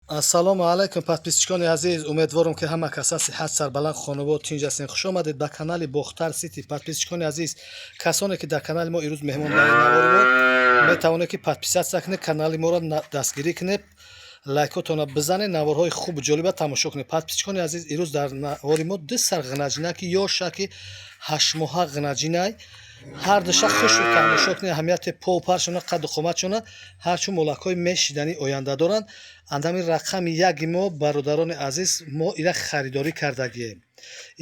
ассалому алайкум подписчикони азиз, умедворам ки ҳама каса сиҳат сарбаланд хонавод тинҷ ҳастед. Хуш омадед ба канали Бохтар Сити. Подписчикони азиз, касоне ки дар канали мо ирӯз меҳмондари навори мо метавонед ки подписатсия кунед, канали моро дастгирӣ кунед, лайкотона бизанед, наворҳои хубу ҷолиба тамошо кунед. Подписчикони азиз, ирӯз дар навори мо ду сар ғинаҷинаки ёшаки 8 моҳа ғинаҷинай ҳар душа хушу тамошо кунед. аҳамияти попаршона, қадду қоматшона ҳарчун молакҳои мешидани оянда доранд. Андами рақами яги мо бародарони азиз, мо ира харидорӣ кардагием.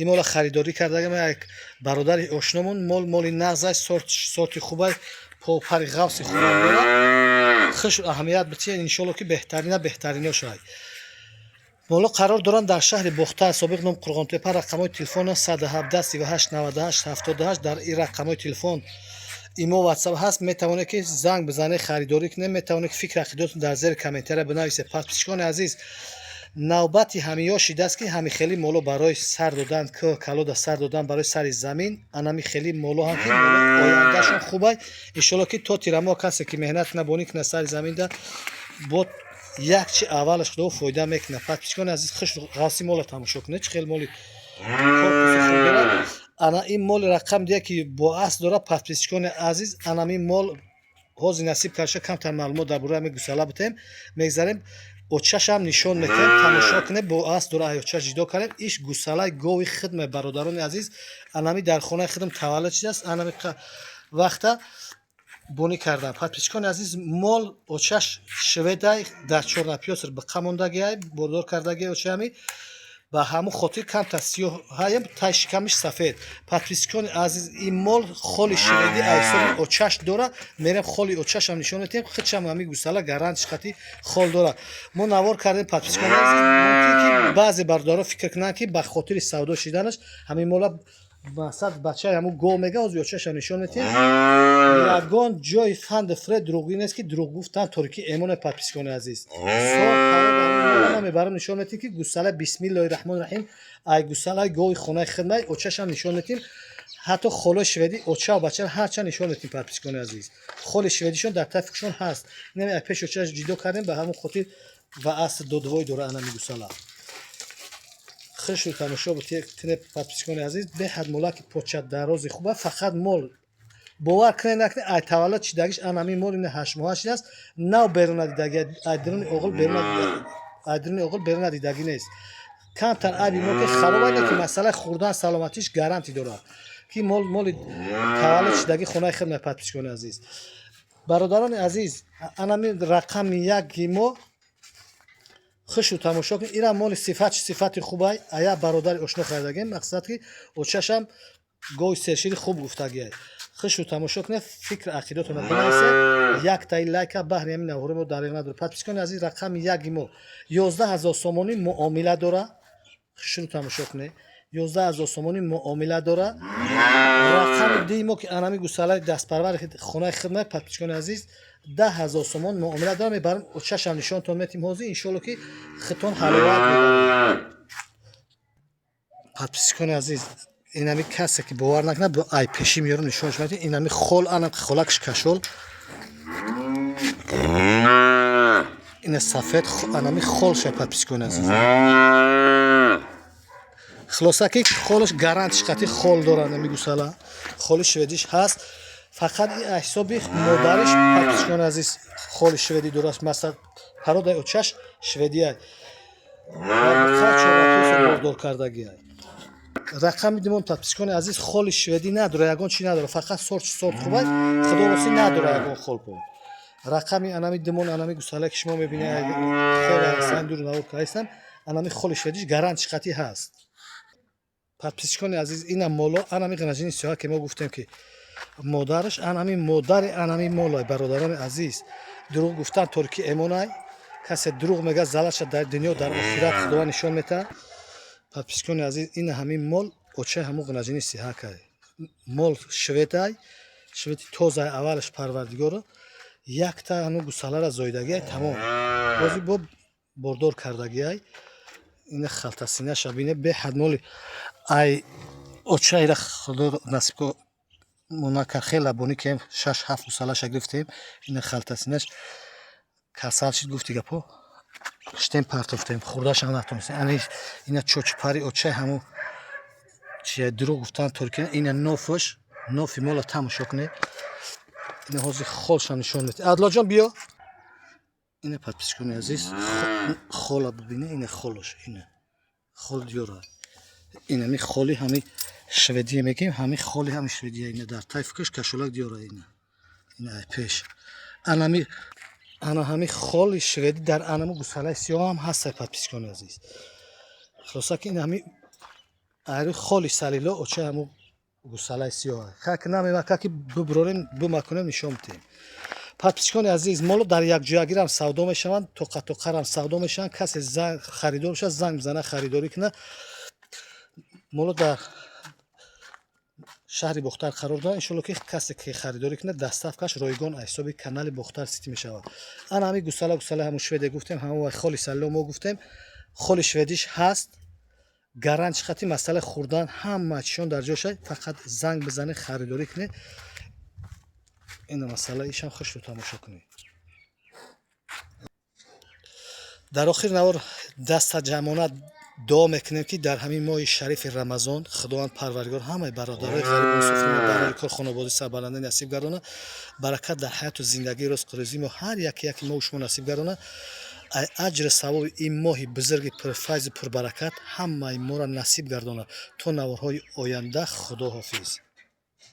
Ин мола харидорӣ кардагием. Як бародари ошномон моли нағзай сорти хубай попари ғавси хубам дорад. хуш аҳамият бития иншоалло ки беҳтарина беҳтариношай. моло қарор доранд дар шаҳри Бохтар, собиқ ном Қурғонтепа. Рақамҳои телефона 117 38 98 78. дар ин рақамҳои телефон имо ватсап ҳаст. метавонед ки занг бизанед, харидорӣ кунед. метавонед ки фикр ақидотон дар зери комментария бинависед. подписчикони азиз, навбати ҳамин ё шидаст ки ҳами хели моло барои сар додан, калода сар додан барои сари замин, анами хели моло ҳам ки ояндашон хубай. иншоалло ки то тирамо касе ки меҳнат кунад, бонӣ кунад сари заминда, бо як чи аввалаш худо фоида мекунад. подписчикони азиз, хуш ғавси мола тамошо кунед. чӣ хел моли корпуси хуб дорад. ана ин моли рақам дия ки бо аст дорад. подписчикони азиз, анами мол ҳозир насиб карда камтар маълумот дар бораи ҳамин гусала битем. мегзарем очашам нишон метем, тамошо кунед. бо аст дора очаш ҷидо кардем. иш гусалаи гови хидме бародарони азиз, анами дар хонаи хидм таваллуд шидааст. анами вақта бонӣ кардам. подписчикони азиз, мол очаш шведай дар чорнапёср биқа мондагиай, бордор кардагиай. очаами ба ҳамун хотир камтар сиёҳаем, тай шикамиш сафед. подписчикони азиз, ин мол холи шведи айсоби очаш дора. мерем холи очашам нишон метем. хичам ҳамин гусала гарантиш қати хол дора. мо навор кардем. подписчикони азиз, мумкин ки баъзе бародаро фикр кунанд ки ба хотири савдо шиданаш ҳамин мола масад бачаи ҳамун гов мега ҳозир очашам нишон метем. ягон ҷои фанди фред дурӯғӣ нест ки дурӯғ гуфтан торики эмоне. подписчикони азиз, мебарам нишон метем ки гусала бисмиллаҳи раҳмони раҳим ай гусалаи гови хонаи хидмай очашам нишон метем. ҳатто холои шведи оча ва бача ҳарчанд нишон метем. подписчикони азиз, холи шведишон дар тафикшон ҳаст. нами ай пеш очаш ҷидо кардем, ба ҳамун хотир ва асл додвой дора анами гусала. хушрӯ тамошо битинед. подписчикони азиз, беҳад молаки поча дарози хуба. фақат мол бовар кунед накунед, ай таваллуд шидагиш анами мол ин 8 моҳа шидааст. нав беруна дидаги, ай дирӯни оғил беруна дидаги нест. камтар айби мо ки хароб айда ки масъалаи хӯрдан саломатиш гаранти дорад ки моли таваллуд шидаги хонаи хидмат. подписчикони азиз, бародарони азиз, анами рақами яги мо хушрӯ тамошо кунед. ира моли сифати хубай ая бародари ошно харидаги. мақсад ки очашам гови сершири хуб гуфтагиай. хушрӯ тамошо кунед. фикр ақидотона бинависед. як таи лайка баҳри ҳамин навори мо дар надор. подписчикони азиз, рақами яги мо 11000 сомонӣ муомила дора. хушрӯ тамошо кунед. 11000 сомонӣ муомила дора. рақами дии мо ки анами гусалаи дастпарвари хонаи хидмат. подписчикони азиз, 10000 сомон муомила дора. мебарам очашам нишонтон метим ҳозир. иншоалло ки хитон ҳаловат мебарад. подписчикони азиз, инами касе ки бовар накунад, бо ай пеши меёрам нишонаш метим. инами хол ана холакш кашол, ина сафед анами холша. подписчикони азиз, хулоса ки холаш гарантиш қати хол дора. анами гусала холи шведиш ҳаст. фақат ин ҳисоби модариш. подписчикони азиз, холи шведи дораст. масъалат пародаи очаш шведиай бордор кардагиай. рақами димон подписчикони азиз, холи шведи надора, ягон чи надора. фақат сорт хубай худороси надора, ягон холпо. рақами анами димон анами гусалае ки шумо мебинед, хеле асан дур навор кардам, анами холи шведиш гарантиш қати ҳаст. подписчикони азиз, ина моло анами ғинаҷини сиёҳа ки мо гуфтем ки модараш анами модари анами молай. бародарони азиз, дурӯғ гуфтан торики эмонай. касе дурӯғ мега залаша дар дунё дар охират худова нишон метаҳад. подписчикони азиз, ина ҳамин мол очаи ҳамун ғинаҷини сиҳакай. мол шведай, шведи тозаи аввалаш парвардигоро. якта ҳамун гусалара зоидагиай тамом. ҳозир бо бордор кардагиай. ина халтасинаша бинед. беҳад моли ай очаира худо насиб ко монакар хел лабонӣ кем 6-7 гусалаша гирифтем. ина халтасинаш касал шид гуфти гапо. штем партофтем хурдашам натонистем. Ани ина чочпари очай ҳамун чия дурӯғ гуфтан туркия ина нофуш нофи мола тамошо кунед. Ина ҳозир холшам нишон медиҳад. Адлоҷон биё. Ина подписчикони азиз хола бубинед. Ина холош ина хол диёра. Ина ми холи ҳами шведия мегем. Ҳами холи ҳами шведия ина дар тайфкаш кашолак диёра ина. Ина ай пеш. Анами ана ҳами холи шведи дар анамо гусалаи сиёҳ ҳам ҳастай подписчикони азиз. Хулоса ки ин ҳами айрӯ холи салило оча ҳамо гусалаи сиёҳ. Как намема как буброрем бумакунем нишон медиҳем. Подписчикони азиз моло дар якҷоягирам савдо мешаванд, тоқатоқарам савдо мешаванд. Касе занг харидор бошад занг бизана харидорӣ кунад. Моло дар шаҳри Бохтар қарор дорем. Иншоалло ки касе ки харидорӣ кунад дастафкаш ройгон аз ҳисоби канали Бохтар Сити мешавад. Ана ҳами гусала ҳамун шведия гуфтем, ҳамун холи салило мо гуфтем. Холи шведиш ҳаст. Гаранч хати масъала хурдан ҳама чишон дар ҷойшад. Фақат занг бизанед харидорӣ кунед. Ина масъала ишам хушро тамошо кунед. дар охир навор даста ҷамъона дуо мекунем ки дар ҳамин моҳи шарифи рамазон худованд парвардигор ҳамаи бародарои ғарибу мусофирин барои кор хонободӣ сарбаландӣ насиб гардона. Баракат дар ҳаёту зиндагии рӯзқурӯзӣ мо ҳар яки моҳу шумо насиб гардона. ай аҷру савоби ин моҳи бузурги пурфайзу пурбаракат ҳамаи моро насиб гардона. То наворҳои оянда худоҳофиз.